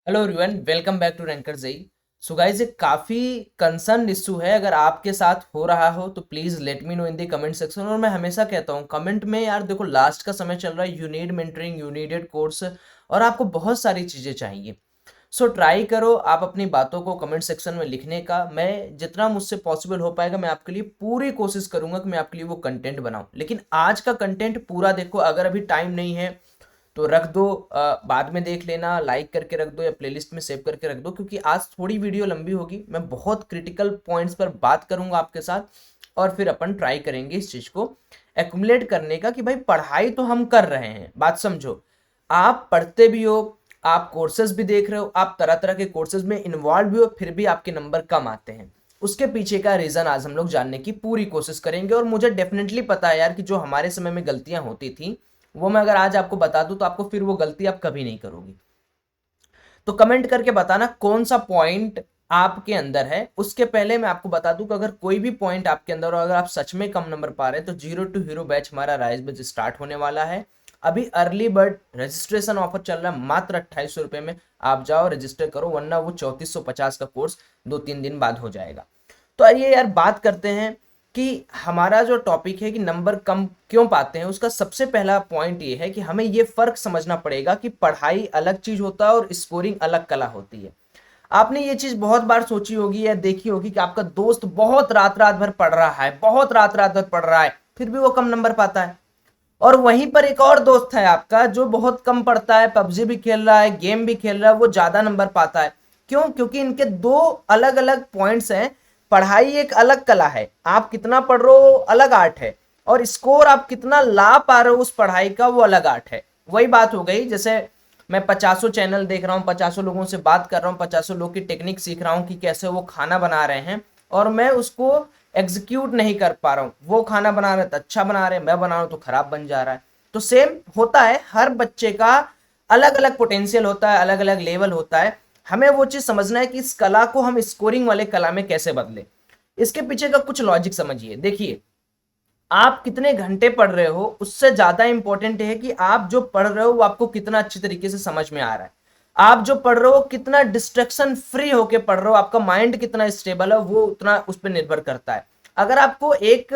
Hello everyone, welcome back to ranker JEE. So guys, एक काफ़ी concern issue है। अगर आपके साथ हो रहा हो तो please let me know in the comment section. और मैं हमेशा कहता हूँ कमेंट में, यार देखो लास्ट का समय चल रहा है, you need mentoring, you needed course और आपको बहुत सारी चीज़ें चाहिए। सो ट्राई करो आप अपनी बातों को कमेंट सेक्शन में लिखने का। मैं जितना मुझसे पॉसिबल हो पाएगा मैं आपके लिए पूरी कोशिश करूंगा कि मैं आपके लिए वो कंटेंट बनाऊं। लेकिन आज का कंटेंट पूरा देखो, अगर अभी टाइम नहीं है तो रख दो, बाद में देख लेना, लाइक करके रख दो या प्लेलिस्ट में सेव करके रख दो, क्योंकि आज थोड़ी वीडियो लंबी होगी। मैं बहुत क्रिटिकल पॉइंट्स पर बात करूंगा आपके साथ और फिर अपन ट्राई करेंगे इस चीज़ को एक्यूमुलेट करने का कि भाई पढ़ाई तो हम कर रहे हैं, बात समझो। आप पढ़ते भी हो, आप कोर्सेज भी देख रहे हो, आप तरह तरह के कोर्सेज में इन्वॉल्व भी हो, फिर भी आपके नंबर कम आते हैं। उसके पीछे का रीज़न आज हम लोग जानने की पूरी कोशिश करेंगे। और मुझे डेफिनेटली पता है यार कि जो हमारे समय में गलतियां होती थी वो मैं अगर आज आपको बता दूं तो आपको फिर वो गलती आप कभी नहीं करोगी। तो कमेंट करके बताना कौन सा पॉइंट आपके अंदर है। उसके पहले मैं आपको बता दूं कि अगर कोई भी पॉइंट आपके अंदर और अगर आप सच में कम नंबर पा रहे हैं तो जीरो टू हीरो बैच हमारा राइज बैच स्टार्ट होने वाला है। अभी अर्ली बर्ड रजिस्ट्रेशन ऑफर चल रहा है, मात्र 2800 रुपये में आप जाओ रजिस्टर करो, वरना वो 3450 का कोर्स 2-3 दिन बाद हो जाएगा। तो आइए यार बात करते हैं कि हमारा जो टॉपिक है कि नंबर कम क्यों पाते हैं। उसका सबसे पहला पॉइंट ये है कि हमें ये फर्क समझना पड़ेगा कि पढ़ाई अलग चीज होता है और स्कोरिंग अलग कला होती है। आपने ये चीज बहुत बार सोची होगी या देखी होगी कि आपका दोस्त बहुत रात रात भर पढ़ रहा है, बहुत रात रात भर पढ़ रहा है, फिर भी वो कम नंबर पाता है। और वहीं पर एक और दोस्त है आपका जो बहुत कम पढ़ता है, पबजी भी खेल रहा है, गेम भी खेल रहा है, वो ज्यादा नंबर पाता है। क्यों? क्योंकि इनके दो अलग अलग पॉइंट्स हैं। पढ़ाई एक अलग कला है, आप कितना पढ़ रहे हो अलग आर्ट है, और स्कोर आप कितना ला पा रहे हो उस पढ़ाई का वो अलग आर्ट है। वही बात हो गई, जैसे मैं 50 चैनल देख रहा हूँ, 50 लोगों से बात कर रहा हूँ, 50 लोग की टेक्निक सीख रहा हूँ कि कैसे वो खाना बना रहे हैं, और मैं उसको एग्जीक्यूट नहीं कर पा रहा हूँ। वो खाना बना रहे तो अच्छा बना रहे, मैं बना रहा हूँ तो खराब बन जा रहा है। तो सेम होता है, हर बच्चे का अलग अलग पोटेंशियल होता है, अलग अलग लेवल होता है। हमें वो चीज समझना है कि इस कला को हम स्कोरिंग वाले कला में कैसे बदले। इसके पीछे का कुछ लॉजिक समझिए। देखिए, आप कितने घंटे पढ़ रहे हो उससे ज्यादा इंपॉर्टेंट है कि आप जो पढ़ रहे हो वो आपको कितना अच्छी तरीके से समझ में आ रहा है। आप जो पढ़ रहे हो कितना डिस्ट्रैक्शन फ्री होके पढ़ रहे हो, आपका माइंड कितना स्टेबल है, वो उतना उस पर निर्भर करता है। अगर आपको एक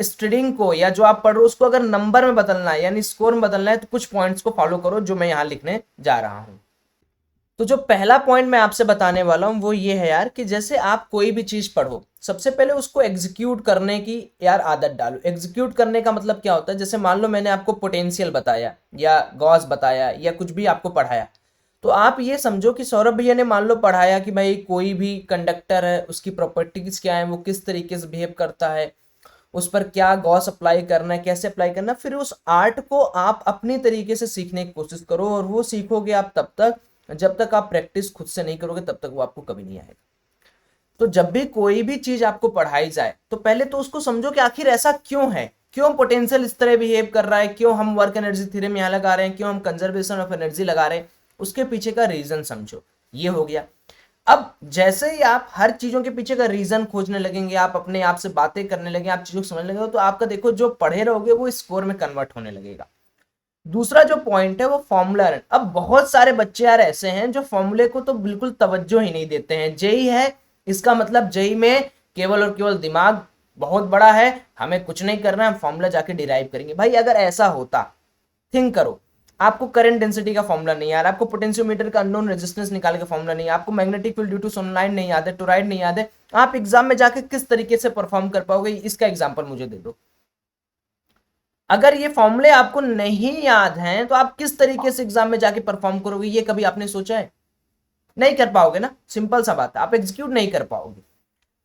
स्टडिंग को या जो आप पढ़ रहे हो उसको अगर नंबर में बदलना है यानी स्कोर में बदलना है तो कुछ पॉइंट्स को फॉलो करो जो मैं यहाँ लिखने जा रहा हूँ। तो जो पहला पॉइंट मैं आपसे बताने वाला हूं वो ये है यार कि जैसे आप कोई भी चीज पढ़ो, सबसे पहले उसको एग्जीक्यूट करने की यार आदत डालो। एग्जीक्यूट करने का मतलब क्या होता है? जैसे मान लो मैंने आपको पोटेंशियल बताया या गॉस बताया या कुछ भी आपको पढ़ाया, तो आप ये समझो कि सौरभ भैया ने मान लो पढ़ाया कि भाई कोई भी कंडक्टर है, उसकी प्रॉपर्टीज क्या है, वो किस तरीके से बिहेव करता है, उस पर क्या गॉस अप्लाई करना है, कैसे अप्लाई करना है। फिर उस आर्ट को आप अपनी तरीके से सीखने की कोशिश करो, और वो सीखोगे आप तब तक जब तक आप प्रैक्टिस खुद से नहीं करोगे, तब तक वो आपको कभी नहीं आएगा। तो जब भी कोई भी चीज आपको पढ़ाई जाए तो पहले तो उसको समझो कि आखिर ऐसा क्यों है, क्यों पोटेंशियल इस तरह बिहेव कर रहा है, क्यों हम वर्क एनर्जी थ्योरम यहाँ लगा रहे हैं, क्यों हम कंजर्वेशन ऑफ एनर्जी लगा रहे हैं, उसके पीछे का रीजन समझो। ये हो गया। अब जैसे ही आप हर चीजों के पीछे का रीजन खोजने लगेंगे, आप अपने आप से बातें करने लगेंगे, आप चीजों को समझने लगेंगे, तो आपका देखो जो पढ़े रहोगे वो स्कोर में कन्वर्ट होने लगेगा। दूसरा जो पॉइंट है वो फॉर्मूला रन। अब बहुत सारे बच्चे यार ऐसे हैं जो फॉर्मूले को तो बिल्कुल तवज्जो ही नहीं देते हैं। जेई है, इसका मतलब जेई में केवल और केवल दिमाग बहुत बड़ा है, हमें कुछ नहीं करना है, हम फॉर्मूला जाके डिराइव करेंगे। भाई अगर ऐसा होता, थिंक करो, आपको करंट डेंसिटी का फॉर्मूला नहीं यार, आपको पोटेंशियोमीटर का अननोन रेजिस्टेंस निकालने का फॉर्मूला नहीं, आपको magnetic field due to solenoid नहीं याद है, टोराइड नहीं याद है, आप एग्जाम में जाके किस तरीके से परफॉर्म कर पाओगे? इसका एग्जाम्पल मुझे दे दो। अगर ये फॉर्मूले आपको नहीं याद हैं तो आप किस तरीके से एग्जाम में जाके परफॉर्म करोगे? ये कभी आपने सोचा है? नहीं कर पाओगे ना, सिंपल सा बात है, आप एग्जीक्यूट नहीं कर पाओगे।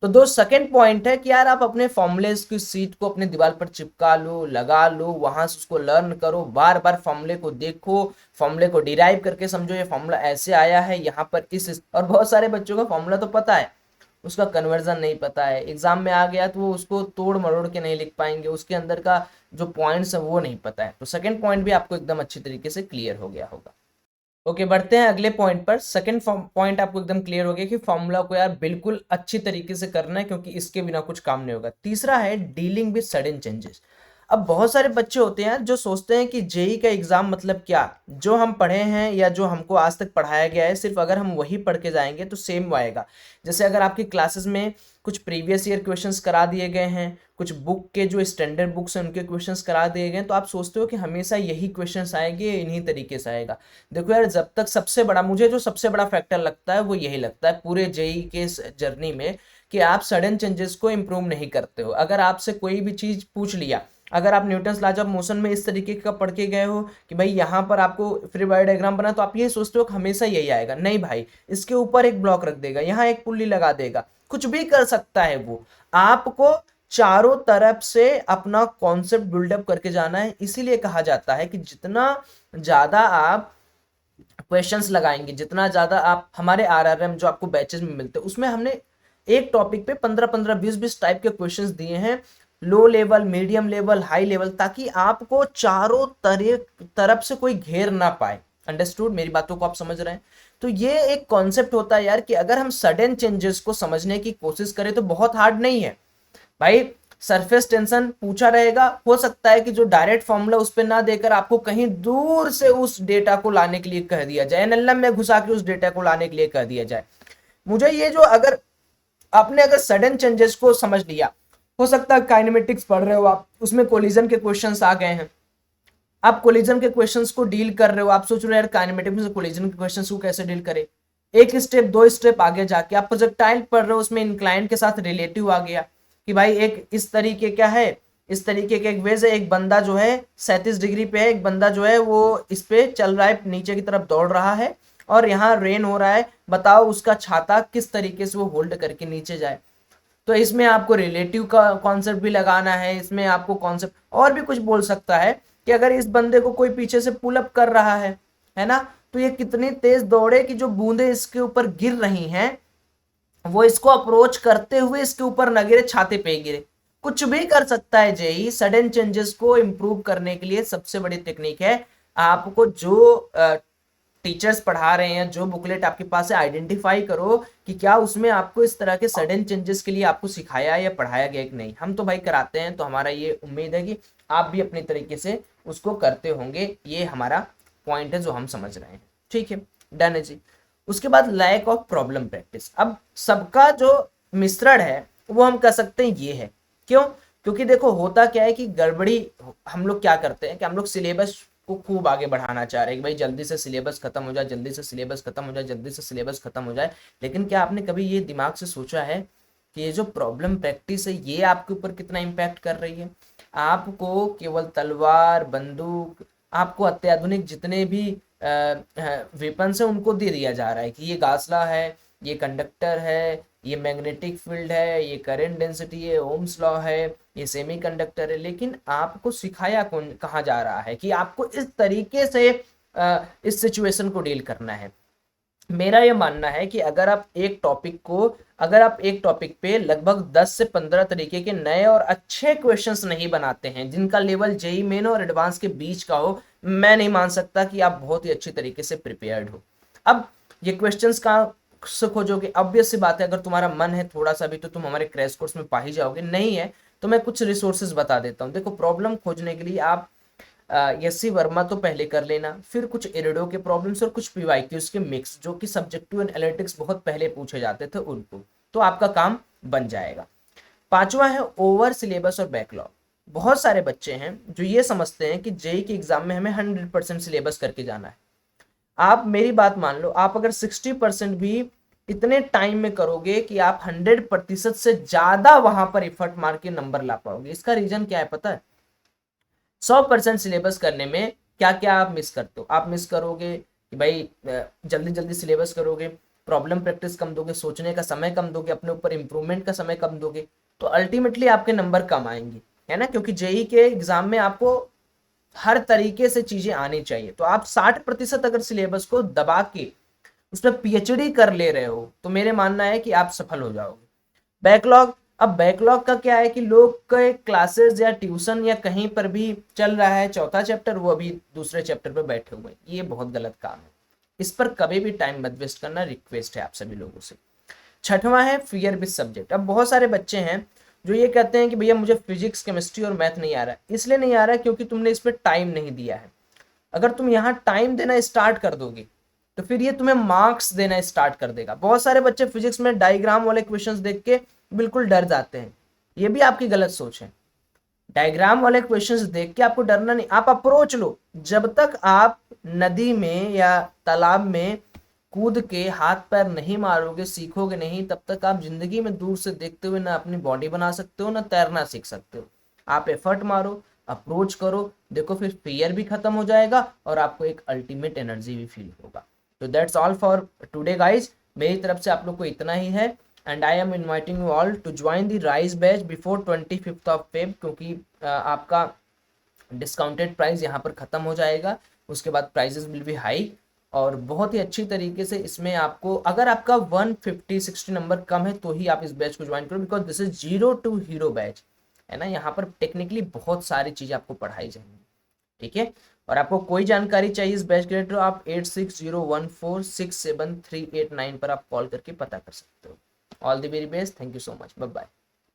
तो दो सेकंड पॉइंट है कि यार आप अपने फॉर्मूले की सीट को अपने दीवार पर चिपका लो, लगा लो, वहां से उसको लर्न करो, बार बार फॉर्मूले को देखो, फॉर्मूले को डिराइव करके समझो ये फॉर्मूला ऐसे आया है यहाँ पर और बहुत सारे बच्चों का फॉर्मूला तो पता है, उसका कन्वर्जन नहीं पता है। एग्जाम में आ गया तो वो उसको तोड़ मरोड़ के नहीं लिख पाएंगे, उसके अंदर का जो पॉइंट्स है वो नहीं पता है। तो सेकंड पॉइंट भी आपको एकदम अच्छी तरीके से क्लियर हो गया होगा। ओके, बढ़ते हैं अगले पॉइंट पर। सेकंड पॉइंट आपको एकदम क्लियर हो गया कि फॉर्मूला को यार बिल्कुल अच्छी तरीके से करना है, क्योंकि इसके बिना कुछ काम नहीं होगा। तीसरा है डीलिंग विद सडन चेंजेस। अब बहुत सारे बच्चे होते हैं जो सोचते हैं कि जेई का एग्जाम मतलब क्या, जो हम पढ़े हैं या जो हमको आज तक पढ़ाया गया है सिर्फ अगर हम वही पढ़ के जाएंगे तो सेम आएगा। जैसे अगर आपकी क्लासेस में कुछ प्रीवियस ईयर क्वेश्चंस करा दिए गए हैं, कुछ बुक के जो स्टैंडर्ड बुक्स हैं उनके क्वेश्चंस करा दिए गए हैं, तो आप सोचते हो कि हमेशा यही क्वेश्चंस आएंगे, इन्हीं तरीके से आएगा। देखो यार, जब तक सबसे बड़ा, मुझे जो सबसे बड़ा फैक्टर लगता है वो यही लगता है पूरे जेई के जर्नी में, कि आप सडन चेंजेस को इम्प्रूव नहीं करते हो। अगर आपसे कोई भी चीज पूछ लिया, अगर आप न्यूटन्स लॉज ऑफ मोशन में इस तरीके का पढ़ के गए हो कि भाई यहाँ पर आपको फ्री बॉडी डायग्राम बना, तो आप ये सोचते हो कि हमेशा यही आएगा। नहीं भाई, इसके ऊपर एक ब्लॉक रख देगा, यहाँ एक पुल्ली लगा देगा, कुछ भी कर सकता है वो। आपको चारों तरफ से अपना कॉन्सेप्ट बिल्डअप करके जाना है। इसीलिए कहा जाता है कि जितना ज्यादा आप क्वेश्चंस लगाएंगे, जितना ज्यादा आप, हमारे आरआरएम जो आपको बैचेस में मिलते हैं उसमें हमने एक टॉपिक पे 15-15, 20-20 टाइप के क्वेश्चंस दिए हैं, low level, medium level, high level, ताकि आपको चारों तरफ से कोई घेर ना पाए। अंडरस्टूड? मेरी बातों को आप समझ रहे हैं? तो ये एक कॉन्सेप्ट होता है यार कि अगर हम सडन चेंजेस को समझने की कोशिश करें तो बहुत हार्ड नहीं है भाई। सरफेस टेंशन पूछा रहेगा, हो सकता है कि जो डायरेक्ट फॉर्मूला उस पर ना देकर आपको कहीं दूर से उस डेटा को लाने के लिए कह दिया जाए, एनएलएम में घुसा के उस डेटा को लाने के लिए कह दिया जाए। मुझे ये जो, अगर आपने अगर सडन चेंजेस को समझ लिया, हो सकता है काइनेमेटिक्स पढ़ रहे हो आप, उसमें कोलिजन के क्वेश्चंस आ गए हैं, आप कोलिजन के क्वेश्चंस को डील कर रहे हो, आप सोच रहे हो यार काइनेमेटिक्स में कोलिजन के क्वेश्चंस को कैसे डील करें। एक स्टेप, दो स्टेप आगे जाके आप प्रोजेक्टाइल पढ़ रहे हो, उसमें इंक्लाइन के साथ रिलेटिव आ गया कि भाई एक इस तरीके क्या है, इस तरीके के एक वेज है, एक बंदा जो है 37 डिग्री पे है, एक बंदा जो है वो इस पे चल रहा है, नीचे की तरफ दौड़ रहा है और यहाँ रेन हो रहा है, बताओ उसका छाता किस तरीके से वो होल्ड करके नीचे जाए। तो इसमें आपको रिलेटिव का कॉन्सेप्ट भी लगाना है, इसमें आपको कॉन्सेप्ट और भी कुछ बोल सकता है कि अगर इस बंदे को कोई पीछे से पुल अप कर रहा है ना, तो ये कितनी तेज दौड़े कि जो बूंदे इसके ऊपर गिर रही हैं वो इसको अप्रोच करते हुए इसके ऊपर न गिरे, छाते पे गिरे। कुछ भी कर सकता है जेई। सडन चेंजेस को इंप्रूव करने के लिए सबसे बड़ी टेक्निक है, आपको जो टीचर्स पढ़ा रहे हैं, जो बुकलेट आपके पास है, आइडेंटिफाई करो कि क्या उसमें आपको इस तरह के सडन चेंजेस के लिए आपको सिखाया या पढ़ाया गया कि नहीं। हम तो भाई कराते हैं, तो हमारा ये उम्मीद है कि आप भी अपनी तरीके से उसको करते होंगे। ये हमारा पॉइंट है जो हम समझ रहे हैं। ठीक है, डन है जी। उसके बाद लैक ऑफ प्रॉब्लम प्रैक्टिस। अब सबका जो मिश्रण है वो हम कह सकते हैं ये है। क्यों? क्योंकि देखो होता क्या है कि गड़बड़ी, हम लोग क्या करते हैं कि हम लोग सिलेबस को खूब आगे बढ़ाना चाह रहे हैं कि भाई जल्दी से सिलेबस खत्म हो जाए, जल्दी से सिलेबस खत्म हो जाए, जल्दी से सिलेबस खत्म हो जाए। लेकिन क्या आपने कभी ये दिमाग से सोचा है कि ये जो प्रॉब्लम प्रैक्टिस है ये आपके ऊपर कितना इम्पैक्ट कर रही है? आपको केवल तलवार, बंदूक, आपको अत्याधुनिक जितने भी वेपन्स है उनको दे दिया जा रहा है कि ये गासला है, ये कंडक्टर है, ये मैग्नेटिक फील्ड है, ये करंट डेंसिटी है, ओम्स लॉ है, ये सेमीकंडक्टर है। लेकिन आपको सिखाया कौन, कहाँ जा रहा है कि आपको इस तरीके से इस सिचुएशन को डील करना है। मेरा ये मानना है कि अगर आप एक टॉपिक पे लगभग 10 से 15 तरीके के नए और अच्छे क्वेश्चंस नहीं बनाते हैं, जिनका लेवल जेई मेन और एडवांस के बीच का हो, मैं नहीं मान सकता कि आप बहुत ही अच्छी तरीके से प्रिपेयर्ड हो। अब ये क्वेश्चंस कहाँ से खोजोगे? ऑब्वियस सी बात है, अगर तुम्हारा मन है थोड़ा सा भी तो तुम हमारे क्रैश कोर्स में पा ही जाओगे। नहीं है तो मैं कुछ रिसोर्सेज बता देता हूँ। देखो, प्रॉब्लम खोजने के लिए आप यसी वर्मा तो पहले कर लेना, फिर कुछ इरिडो के प्रॉब्लम्स और कुछ पीवाईक्यूज के मिक्स, जो कि सब्जेक्टिव एंड एनालिटिक्स बहुत पहले पूछे जाते थे उनको, तो आपका काम बन जाएगा। पांचवा है ओवर सिलेबस और बैकलॉग। बहुत सारे बच्चे हैं जो ये समझते हैं कि जेई के एग्जाम में हमें 100% सिलेबस करके जाना है। आप मेरी बात मान लो, आप अगर 60% भी इतने टाइम में करोगे कि आप 100% से ज्यादा वहां पर एफर्ट मार के नंबर ला पाओगे। इसका रीजन क्या है पता है? 100% सिलेबस करने में क्या क्या आप मिस करते हो? आप मिस करोगे कि भाई जल्दी जल्दी सिलेबस करोगे, प्रॉब्लम प्रैक्टिस कम दोगे, सोचने का समय कम दोगे, अपने ऊपर इंप्रूवमेंट का समय कम दोगे, तो अल्टीमेटली आपके नंबर कम आएंगे, है ना? क्योंकि जेई के एग्जाम में आपको हर तरीके से चीजें आनी चाहिए। तो आप 60% अगर सिलेबस को दबा के उसमें पीएचडी कर ले रहे हो तो मेरे मानना है कि आप सफल हो जाओगे। बैकलॉग, अब बैकलॉग का क्या है कि लोग के क्लासेस या ट्यूशन या कहीं पर भी चल रहा है चौथा चैप्टर, वो अभी दूसरे चैप्टर पर बैठे हुए हैं। ये बहुत गलत काम है, इस पर कभी भी टाइम मत वेस्ट करना, रिक्वेस्ट है आप सभी लोगों से। छठवां है फियर विद सब्जेक्ट। अब बहुत सारे बच्चे हैं जो ये कहते हैं कि भैया मुझे फिजिक्स केमिस्ट्री और मैथ नहीं आ रहा है, इसलिए नहीं आ रहा है क्योंकि तुमने इस पर टाइम नहीं दिया है। अगर तुम यहाँ टाइम देना स्टार्ट कर दोगे तो फिर ये तुम्हें मार्क्स देना स्टार्ट कर देगा। बहुत सारे बच्चे फिजिक्स में डायग्राम वाले क्वेश्चंस देख के बिल्कुल डर जाते हैं, ये भी आपकी गलत सोच है। डायग्राम वाले क्वेश्चंस देख के आपको डरना नहीं, आप अप्रोच लो। जब तक आप नदी में या तालाब में कूद के हाथ पैर नहीं मारोगे, सीखोगे नहीं, तब तक आप जिंदगी में दूर से देखते हुए ना अपनी बॉडी बना सकते हो ना तैरना सीख सकते हो। आप एफर्ट मारो, अप्रोच करो, देखो फिर फियर भी खत्म हो जाएगा और आपको एक अल्टीमेट एनर्जी भी फील होगा। तो that's all for today guys, मेरी तरफ से आप लोग को इतना ही है। And I am inviting you all to join the rise batch before 25th of Feb, क्योंकि आपका डिस्काउंटेड प्राइस यहाँ पर ख़त्म हो जाएगा, उसके बाद प्राइजेस विल बी हाई। और बहुत ही अच्छी तरीके से इसमें आपको, अगर आपका 150-60 नंबर कम है तो ही आप इस बैच को ज्वाइन करो, because this is 0 to hero batch है ना। यहाँ पर टेक्निकली बहुत सारी चीज़ें आपको पढ़ाई जाएंगी, ठीक है। और आपको कोई जानकारी चाहिए इस बैच के लिए तो आप 8601467389 पर आप कॉल करके पता कर सकते हो। All the very best, thank you so much, bye bye.